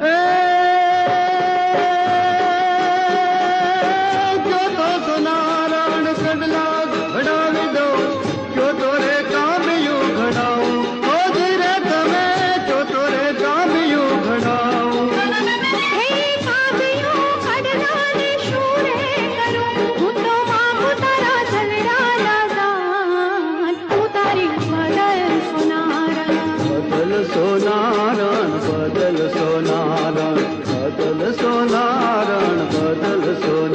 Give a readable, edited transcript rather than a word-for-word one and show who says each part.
Speaker 1: એ ક્યો તો સોનારણ કડલા ઘડાવી દો, ક્યો તો રે કામિયું ઘડાવું, ઓ ધીરે તમે ક્યો તો રે કામિયું ઘડાવું.
Speaker 2: હે કામિયું કડલાને શું રે કરું, હું તો માંગુ તારા જલરાના દાન, હું તારી બદલ સોનારણ.
Speaker 1: બદલ સોનારણ, બદલ સોનારણ, બદલ સોનારણ, બદલ સોનારણ.